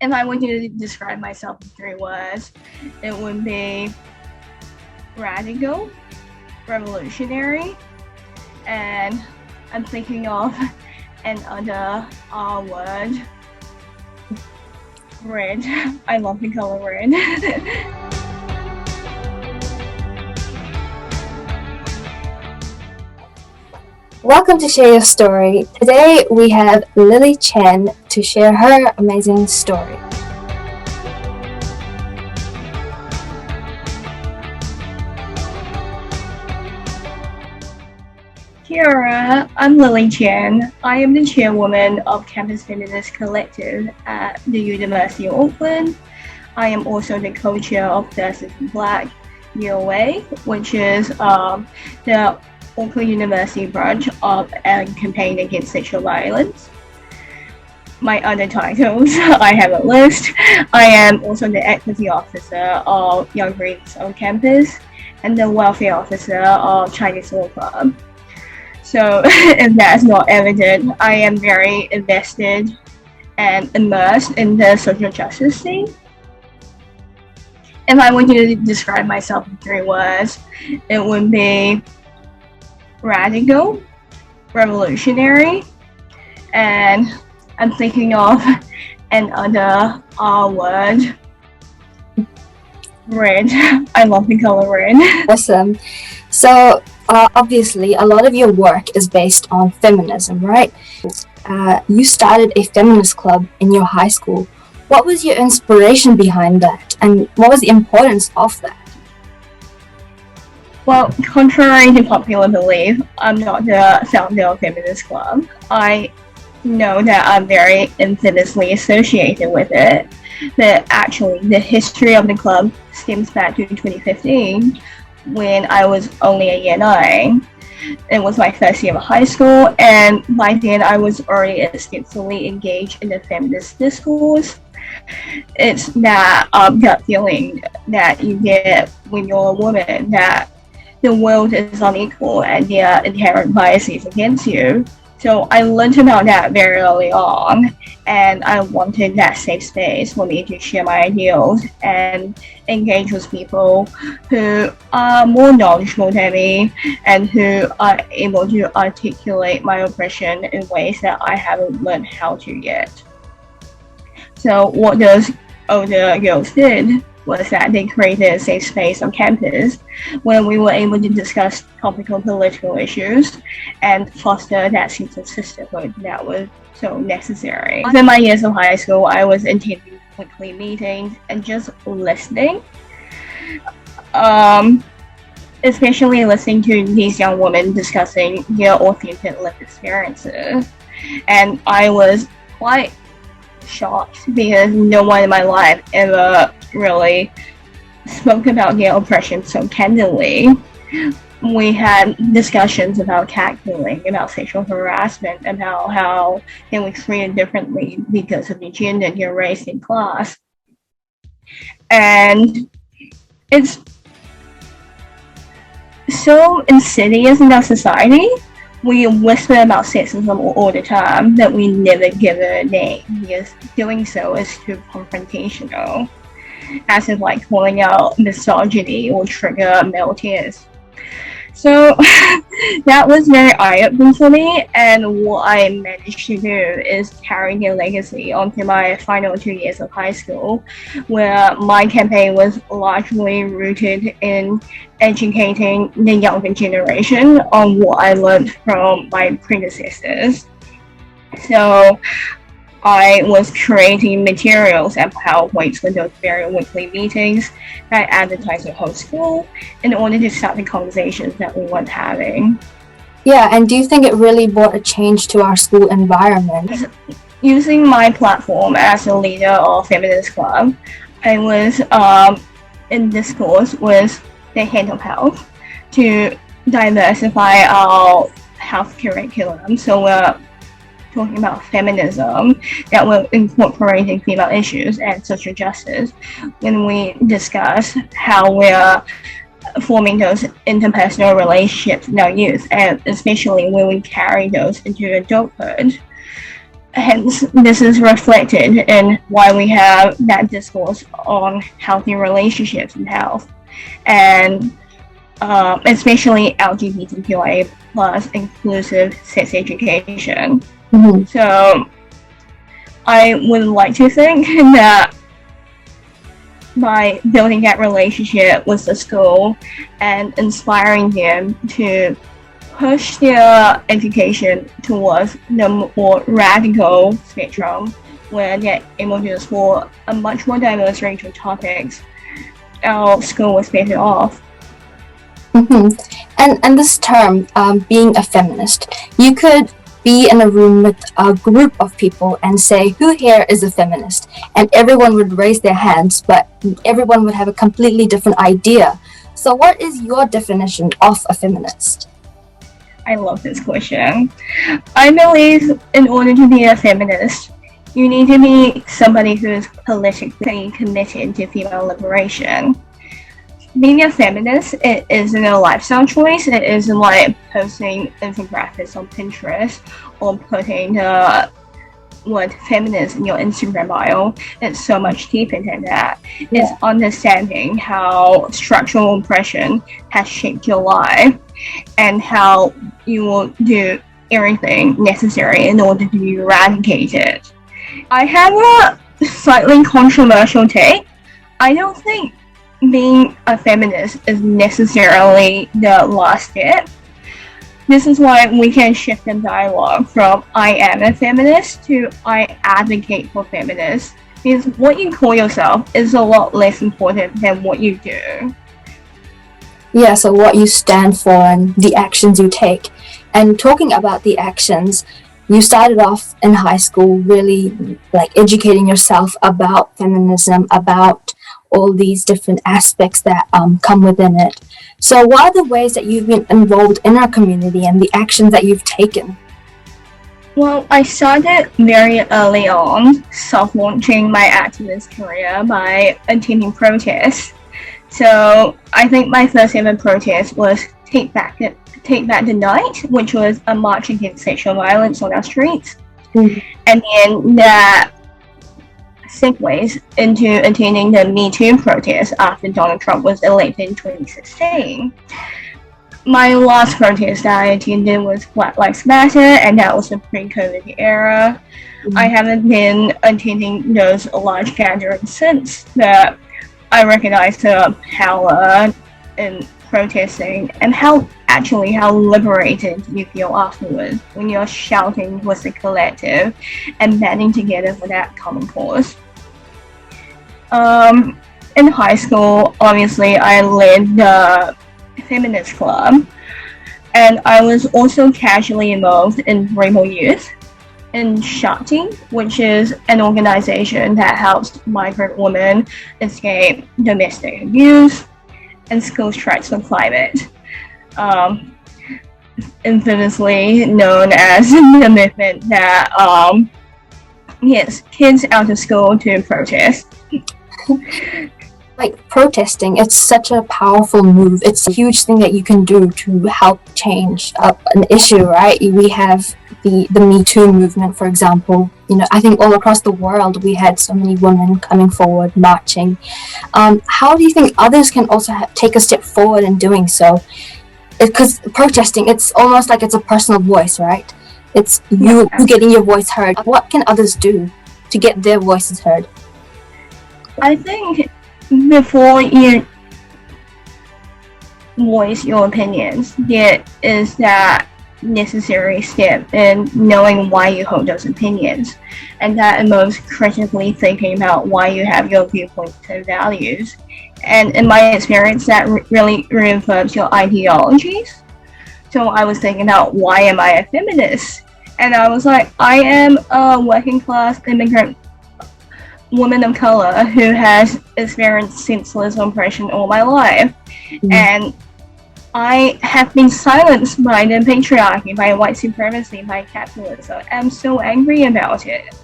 If I were to describe myself in 3 words, it would be radical, revolutionary, and I'm thinking of another word, red. I love the color red. Welcome to Share Your Story. Today we have Lily Chen to share her amazing story. Kia ora, I'm Lily Chen. I am the chairwoman of Campus Feminist Collective at the University of Auckland. I am also the co-chair of Thursdays in Black UOA, which is the Auckland University branch of a campaign against sexual violence. My other titles, I have a list. I am also the equity officer of Young Greens on campus and the welfare officer of Chinese Law Club. So if that's not evident, I am very invested and immersed in the social justice scene. If I were to describe myself in 3 words, it would be radical, revolutionary, and I'm thinking of another word, red. I love the color red. Awesome. So obviously a lot of your work is based on feminism, right? You started a feminist club in your high school. What was your inspiration behind that, and what was the importance of that? Well, contrary to popular belief, I'm not the founder of Feminist Club. I know that I'm very infamously associated with it, but actually the history of the club stems back to 2015 when I was only a year 9. It was my first year of high school, and by then I was already extensively engaged in the feminist discourse. It's that gut feeling that you get when you're a woman, that the world is unequal and there are inherent biases against you. So I learned about that very early on, and I wanted that safe space for me to share my ideals and engage with people who are more knowledgeable than me and who are able to articulate my oppression in ways that I haven't learned how to yet. So what those older girls did was that they created a safe space on campus where we were able to discuss topical political issues and foster that sense of sisterhood that was so necessary. Within my years of high school, I was attending weekly meetings and just listening, especially listening to these young women discussing their authentic lived experiences. And I was quite shocked because no one in my life ever really spoke about their oppression so candidly. We had discussions about catcalling, about sexual harassment, about how they were treated differently because of their gender, their race, and class. And it's so insidious in our society. We whisper about sexism all the time, but we never give it a name because doing so is too confrontational, as if like calling out misogyny will trigger male tears. So that was very eye-opening for me, and what I managed to do is carry their legacy onto my final 2 years of high school, where my campaign was largely rooted in educating the younger generation on what I learned from my predecessors. So I was creating materials and PowerPoints for those very weekly meetings that I advertised the whole school in order to start the conversations that we weren't having. Yeah, and do you think it really brought a change to our school environment? Using my platform as a leader of Feminist Club, I was in discourse with the head of health to diversify our health curriculum. So we're talking about feminism, that we're incorporating female issues and social justice when we discuss how we're forming those interpersonal relationships in our youth, and especially when we carry those into adulthood. hence, this is reflected in why we have that discourse on healthy relationships and health, and especially LGBTQIA plus inclusive sex education. Mm-hmm. So I would like to think that by building that relationship with the school and inspiring them to push their education towards the more radical spectrum, where they're able to explore a much more diverse range of topics, our school was better off. Mm-hmm. And this term, being a feminist, you could be in a room with a group of people and say, who here is a feminist? And everyone would raise their hands, but everyone would have a completely different idea. So what is your definition of a feminist? I love this question. I believe in order to be a feminist, you need to be somebody who is politically committed to female liberation. Being a feminist, it isn't a lifestyle choice. It isn't like posting infographics on Pinterest or putting the word feminist in your Instagram bio. It's so much deeper than that. Yeah. It's understanding how structural oppression has shaped your life and how you will do everything necessary in order to eradicate it. I have a slightly controversial take. I don't think being a feminist is necessarily the last step. This is why we can shift the dialogue from I am a feminist to I advocate for feminists, because what you call yourself is a lot less important than what you do. Yeah, so what you stand for and the actions you take. And talking about the actions, you started off in high school really like educating yourself about feminism, about all these different aspects that come within it. So what are the ways that you've been involved in our community and the actions that you've taken? Well, I started very early on, self-launching my activist career by attending protests. So I think my first ever protest was Take Back the Night, which was a march against sexual violence on our streets. Mm-hmm. And then that segues into attending the Me Too protest after Donald Trump was elected in 2016. My last protest that I attended was Black Lives Matter, and that was the pre-COVID era. Mm-hmm. I haven't been attending those large gatherings since, but I recognize the power in protesting and how liberated you feel afterwards when you're shouting with the collective and banding together for that common cause. In high school, obviously, I led the feminist club, and I was also casually involved in Rebel Youth in Shakti, which is an organization that helps migrant women escape domestic abuse and school strikes for climate. Infamously known as the movement that gets kids out of school to protest. Like protesting, it's such a powerful move. It's a huge thing that you can do to help change an issue, right? We have the Me Too movement, for example. You know, I think all across the world we had so many women coming forward, marching. How do you think others can also take a step forward in doing so? Because protesting, it's almost like it's a personal voice, right? It's you getting your voice heard. What can others do to get their voices heard? I think before you voice your opinions, there is that necessary step in knowing why you hold those opinions, and that involves critically thinking about why you have your viewpoints and values. And in my experience, that really reaffirms your ideologies. So I was thinking about, why am I a feminist? And I was like, I am a working class immigrant woman of color who has experienced senseless oppression all my life. Mm-hmm. And I have been silenced by the patriarchy, by white supremacy, by capitalism. I'm so angry about it.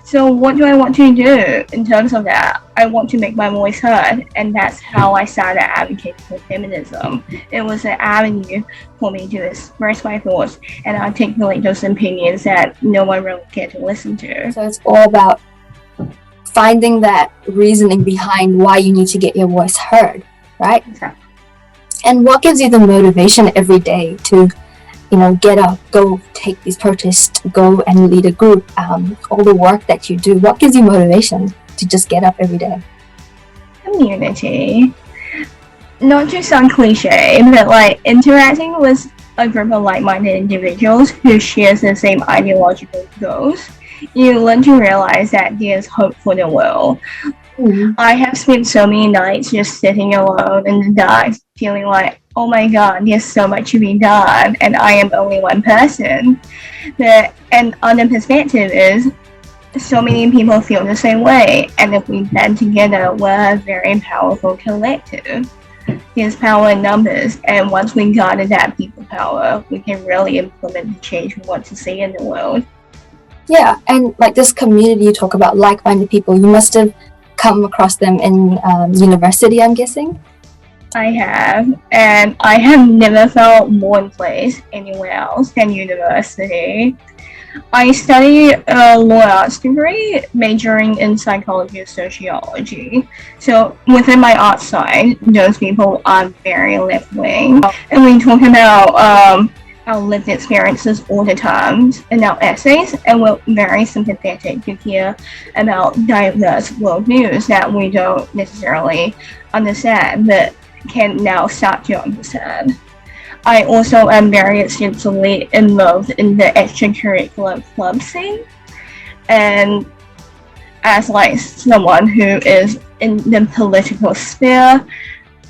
So what do I want to do in terms of that? I want to make my voice heard, and that's how I started advocating for feminism. It was an avenue for me to express my thoughts and articulate those opinions that no one really cared to listen to. So it's all about finding that reasoning behind why you need to get your voice heard, right? Exactly. And what gives you the motivation every day to, get up, go take these protests, go and lead a group, all the work that you do? What gives you motivation to just get up every day? Community. Not to sound cliche, but like interacting with a group of like-minded individuals who shares the same ideological goals, you learn to realize that there's hope for the world. I have spent so many nights just sitting alone in the dark, feeling like, oh my god, there's so much to be done, and I am only one person. And other perspective is, so many people feel the same way, and if we band together, we're a very powerful collective. There's power in numbers, and once we garner that people power, we can really implement the change we want to see in the world. Yeah, and like this community you talk about, like-minded people, you must have come across them in university, I'm guessing? I have, and I have never felt more in place anywhere else than university. I studied a law arts degree majoring in psychology and sociology. So within my art side, those people are very left-wing. And we talk about our lived experiences all the time in our essays, and we're very sympathetic to hear about diverse worldviews that we don't necessarily understand, but can now start to understand. I also am very extensively involved in the extracurricular club scene, and as like someone who is in the political sphere,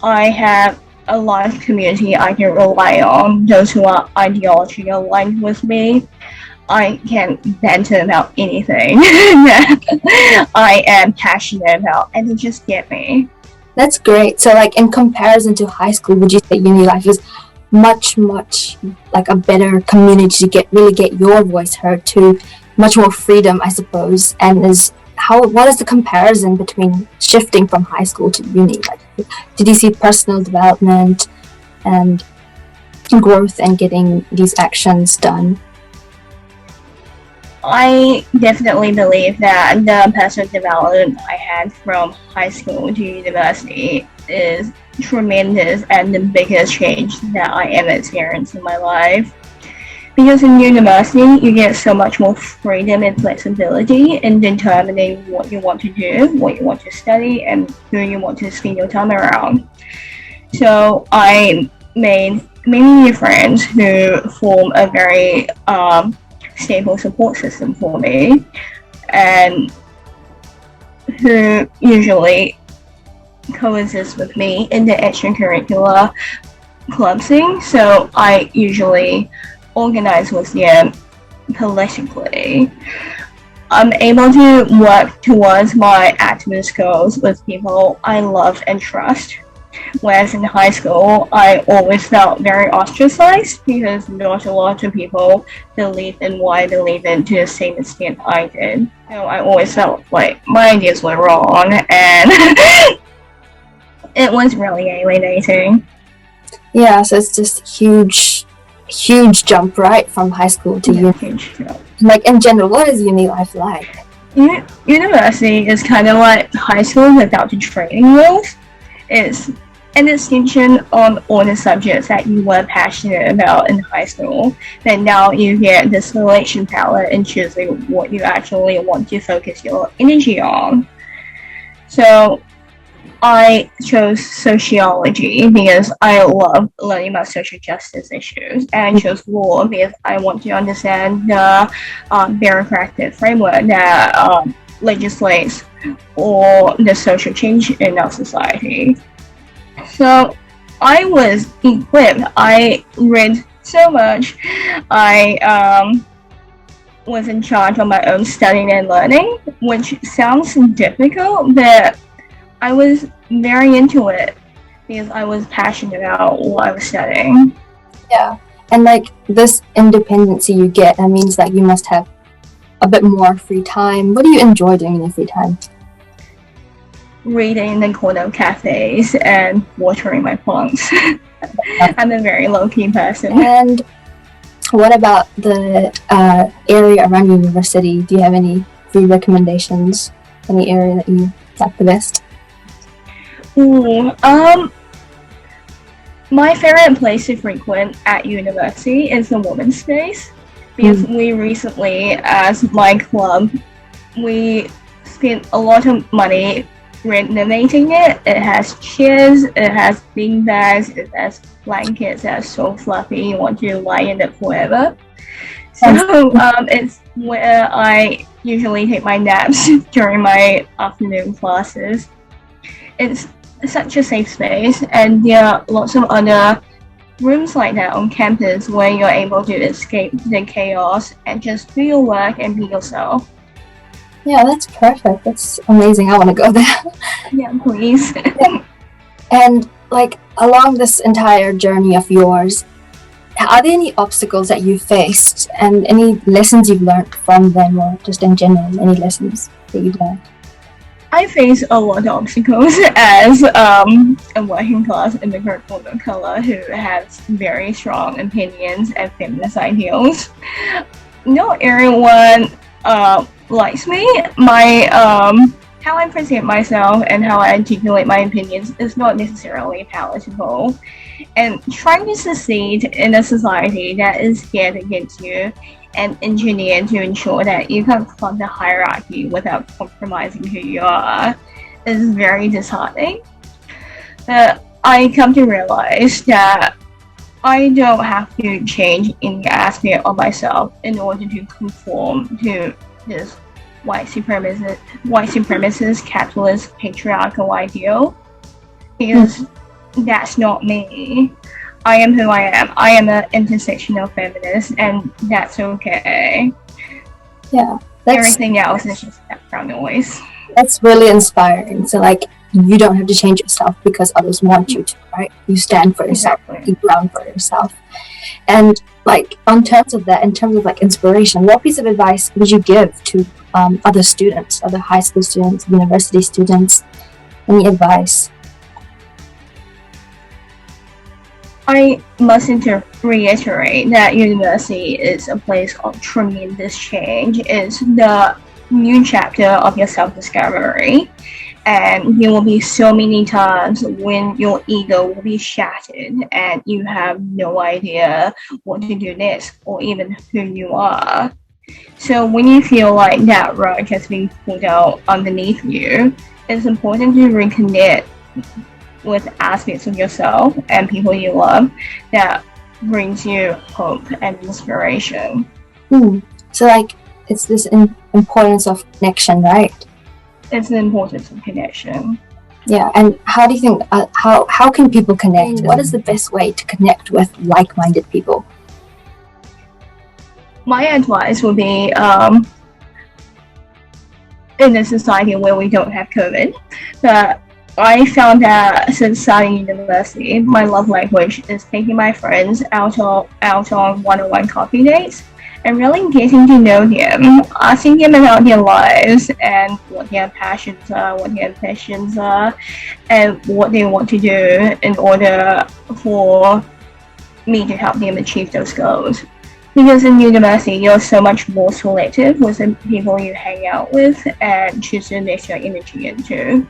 I have a large community I can rely on, those who are ideologically aligned with me. I can banter about anything that I am passionate about, and they just get me. That's great. So like in comparison to high school, would you say uni life is much like a better community to really get your voice heard, to much more freedom, I suppose? And what is the comparison between shifting from high school to uni? Like, did you see personal development and growth and getting these actions done? I definitely believe that the personal development I had from high school to university is tremendous and the biggest change that I ever experienced in my life. Because in university, you get so much more freedom and flexibility in determining what you want to do, what you want to study, and who you want to spend your time around. So I made many new friends who form a very stable support system for me, and who usually coexist with me in the extracurricular club scene. So I usually organize with them politically. I'm able to work towards my activist goals with people I love and trust. Whereas in high school, I always felt very ostracized because not a lot of people believe in what I believe in to the same extent I did. So I always felt like my ideas were wrong, and it was really alienating. Yeah, so it's just huge jump, right, from high school to uni. Huge jump. Like in general, what is uni life like? University is kind of like high school without the training wheels. It's an extension on all the subjects that you were passionate about in high school, but now you get the selection power in choosing what you actually want to focus your energy on. So I chose sociology because I love learning about social justice issues, and I chose law because I want to understand the bureaucratic framework that legislates or the social change in our society. So I was equipped. I read so much. I was in charge of my own studying and learning, which sounds difficult, but I was very into it because I was passionate about what I was studying. Yeah, and like this independency you get, that means that you must have a bit more free time? What do you enjoy doing in your free time? Reading in the corner cafes and watering my plants. I'm a very low-key person. And what about the area around university? Do you have any free recommendations? Any area that you like the best? My favorite place to frequent at university is the women's space, because we recently, as my club, we spent a lot of money renovating it. It has chairs, it has bean bags, it has blankets that's so fluffy you want to lie in it forever. So it's where I usually take my naps during my afternoon classes. It's such a safe space, and there are lots of other rooms like that on campus where you're able to escape the chaos and just do your work and be yourself. Yeah, that's perfect. That's amazing. I want to go there. Yeah, please. And like along this entire journey of yours, are there any obstacles that you faced and any lessons you've learned from them, or just in general, any lessons that you've learned? I face a lot of obstacles as a working class immigrant woman of color who has very strong opinions and feminist ideals. Not everyone likes me. My how I present myself and how I articulate my opinions is not necessarily palatable. And trying to succeed in a society that is scared against you and engineered to ensure that you can confront the hierarchy without compromising who you are is very disheartening. I come to realize that I don't have to change any aspect of myself in order to conform to this white supremacist, capitalist, patriarchal ideal, because that's not me. I am who I am. I am an intersectional feminist, and that's okay. Yeah, everything else is just background noise. That's really inspiring. So like, you don't have to change yourself because others want you to, right? You stand for yourself, you ground for yourself. And like, in terms of like inspiration, what piece of advice would you give to other students, other high school students, university students? Any advice? I must reiterate that university is a place of tremendous change. It's the new chapter of your self-discovery, and there will be so many times when your ego will be shattered and you have no idea what to do next or even who you are. So when you feel like that rug has been pulled out underneath you, it's important to reconnect with aspects of yourself and people you love that brings you hope and inspiration. So like, it's this importance of connection, right? It's the importance of connection. Yeah, and how do you think, how can people connect? What is the best way to connect with like-minded people? My advice would be, in a society where we don't have COVID, but I found that since starting university, my love language is taking my friends out on one-on-one coffee dates and really getting to know them, asking them about their lives and what their passions are, what their ambitions are, and what they want to do in order for me to help them achieve those goals. Because in university, you're so much more selective with the people you hang out with and choose to invest your energy into.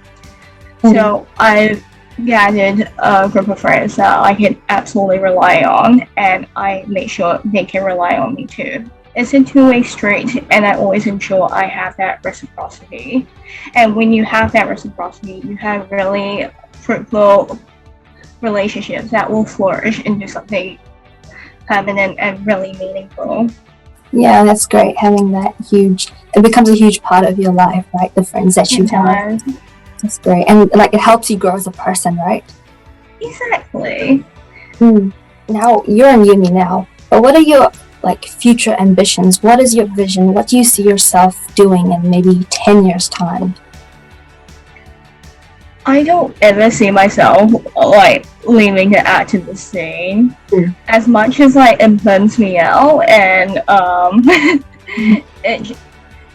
So I've gathered a group of friends that I can absolutely rely on, and I make sure they can rely on me too. It's a two-way street, and I always ensure I have that reciprocity. And when you have that reciprocity, you have really fruitful relationships that will flourish into something permanent and really meaningful. Yeah, that's great. Having that it becomes a huge part of your life, right? The friends that you have. That's great. And like, it helps you grow as a person, right? Exactly. Now you're in uni now, but what are your like future ambitions? What is your vision? What do you see yourself doing in maybe 10 years time? I don't ever see myself like leaving the activist scene. As much as like it burns me out and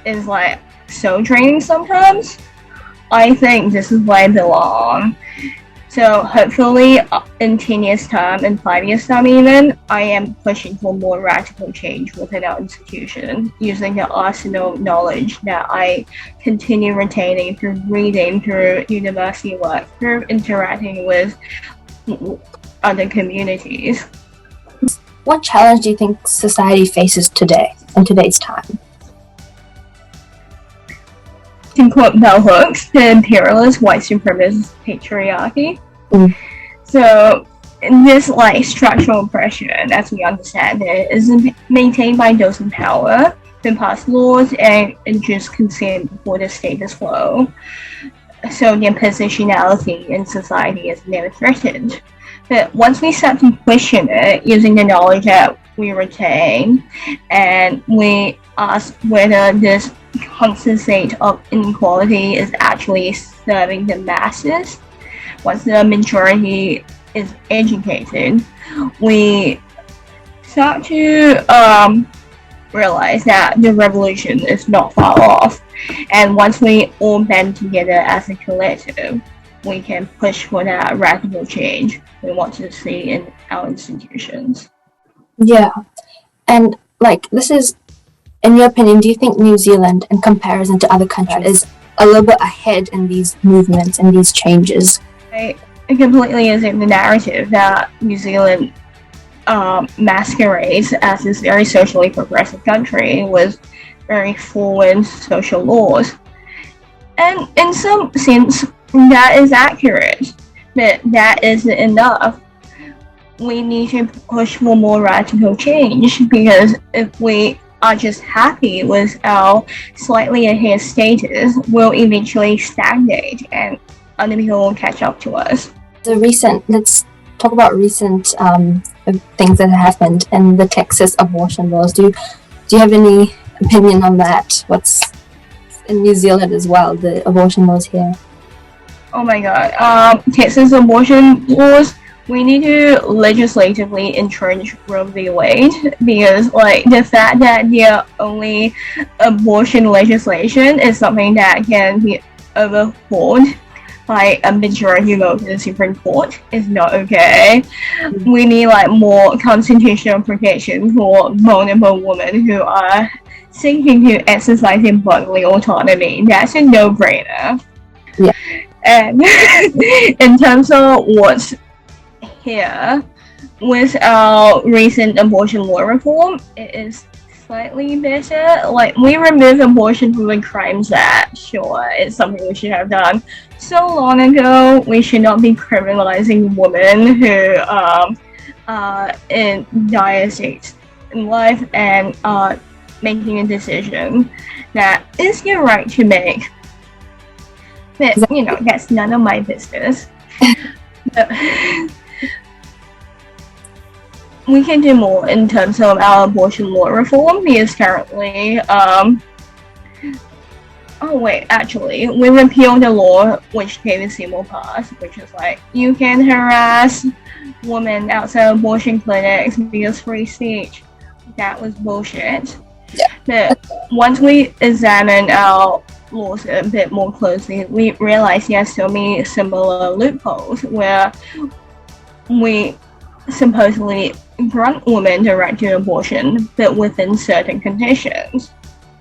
is like so draining sometimes. I think this is where I belong. So hopefully in 10 years time, in 5 years time even, I am pushing for more radical change within our institution using the arsenal of knowledge that I continue retaining through reading, through university work, through interacting with other communities. What challenge do you think society faces today, in today's time? To quote Bell Hooks, the imperialist white supremacist patriarchy. So this like structural oppression, as we understand it, is maintained by those in power who pass laws and induce consent for the status quo. So their positionality in society is never threatened. But once we start to question it using the knowledge that we retain, and we ask whether this constant state of inequality is actually serving the masses, once the majority is educated, we start to realize that the revolution is not far off. And once we all band together as a collective, we can push for that radical change we want to see in our institutions. Yeah, and like this is, in your opinion, do you think New Zealand, in comparison to other countries, is a little bit ahead in these movements and these changes? I completely accept the narrative that New Zealand masquerades as this very socially progressive country with very forward social laws. And in some sense, that is accurate, but that isn't enough. We need to push for more radical change, because if we are just happy with our slightly ahead status, we'll eventually stagnate and other people will catch up to us. Let's talk about recent things that have happened in the Texas abortion laws. Do you have any opinion on that? What's in New Zealand as well, the abortion laws here? Oh my god, Texas abortion laws, we need to legislatively entrench Roe v. Wade, because like the fact that their only abortion legislation is something that can be overhauled by a majority vote in the Supreme Court is not okay. We need like more constitutional protection for vulnerable women who are seeking to exercise their bodily autonomy. That's a no-brainer. Yeah. And in terms of what's here, with our recent abortion law reform, it is slightly better. Like, we remove abortion from the Crimes Act. Sure, it's something we should have done so long ago. We should not be criminalizing women who are in dire states in life and are making a decision that is your right to make. But, you know, that's none of my business. But we can do more in terms of our abortion law reform, because currently, we repealed the law which David Seymour passed, which is like, you can harass women outside abortion clinics because free speech. That was bullshit. Yeah. But once we examine our laws a bit more closely, we realize there are so many similar loopholes where we supposedly grant women the right to abortion, but within certain conditions.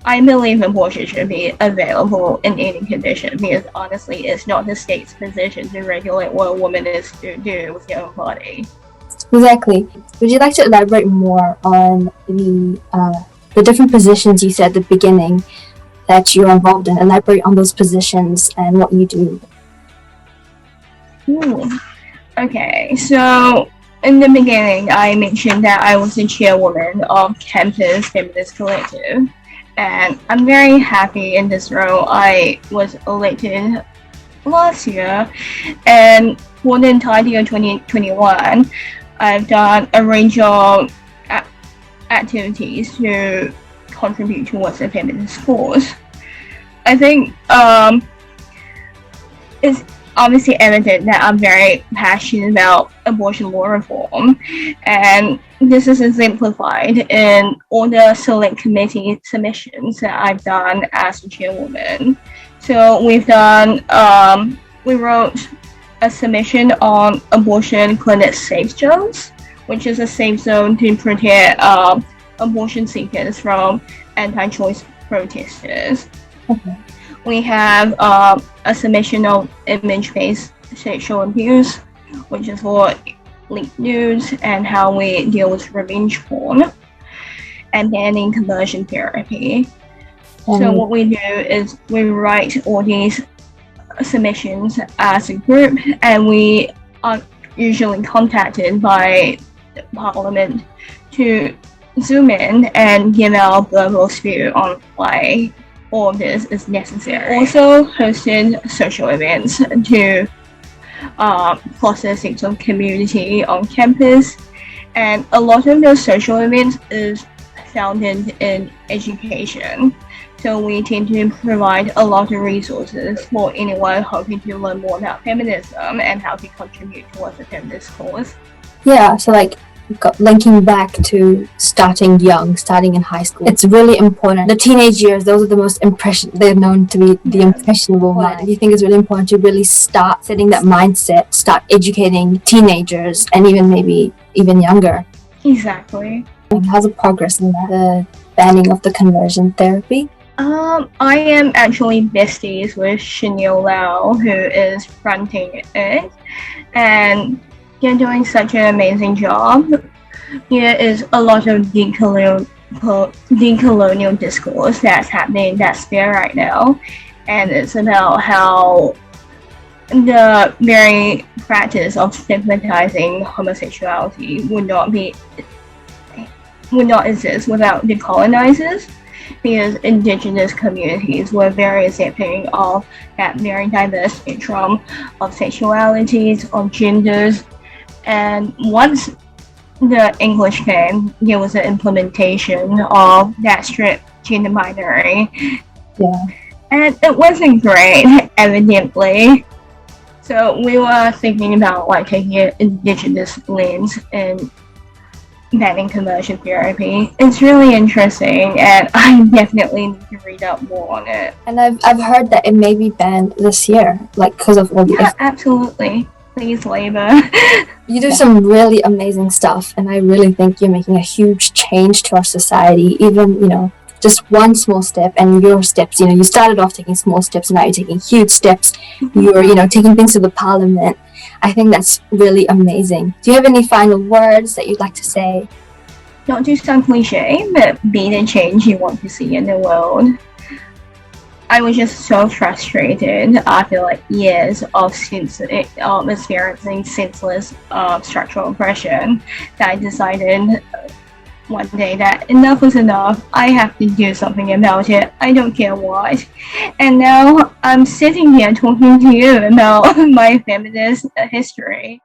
I believe abortion should be available in any condition, because honestly, it's not the state's position to regulate what a woman is to do with their own body. Exactly. Would you like to elaborate more on the different positions you said at the beginning that you're involved in? Elaborate on those positions and what you do. Okay, so in the beginning, I mentioned that I was the chairwoman of Campus Feminist Collective, and I'm very happy in this role. I was elected last year, and for the entire year 2021, I've done a range of activities to contribute towards the feminist cause. I think it's obviously evident that I'm very passionate about abortion law reform, and this is exemplified in all the select committee submissions that I've done as a chairwoman. So we wrote a submission on abortion clinic safe zones, which is a safe zone to protect abortion seekers from anti-choice protesters. Okay. We have a submission of image-based sexual abuse, which is for leaked news and how we deal with revenge porn, and banning conversion therapy. So what we do is we write all these submissions as a group, and we are usually contacted by the Parliament to zoom in and give our verbal view on why all of this is necessary. Also hosted social events to foster a sense of community on campus, and a lot of those social events is founded in education. So we tend to provide a lot of resources for anyone hoping to learn more about feminism and how to contribute towards the feminist cause. Yeah, so like linking back to starting young, starting in high school, it's really important. The teenage years, those are the most they're known to be the impressionable ones. You think it's really important to really start setting that mindset, start educating teenagers and maybe even younger. Exactly. How's the progress in the banning of the conversion therapy? I am actually besties with Chanel Lau, who is fronting it, and they're doing such an amazing job. There is a lot of decolonial discourse that's happening in that sphere right now, and it's about how the very practice of stigmatizing homosexuality would not exist without the colonizers, because indigenous communities were very accepting of that very diverse spectrum of sexualities, of genders, and once the English came, there was an implementation of that strict gender binary. Yeah. And it wasn't great, evidently. So we were thinking about like taking an indigenous lens and banning conversion therapy. It's really interesting, and I definitely need to read up more on it. And I've heard that it may be banned this year, like because of all the. Yeah, absolutely. Please, Labour. You do some really amazing stuff, and I really think you're making a huge change to our society. Even just one small step, and your steps. You started off taking small steps, and now you're taking huge steps. You're taking things to the Parliament. I think that's really amazing. Do you have any final words that you'd like to say? Not to sound cliche, but be the change you want to see in the world. I was just so frustrated after like years of experiencing senseless structural oppression that I decided one day that enough was enough. I have to do something about it. I don't care what. And now I'm sitting here talking to you about my feminist history.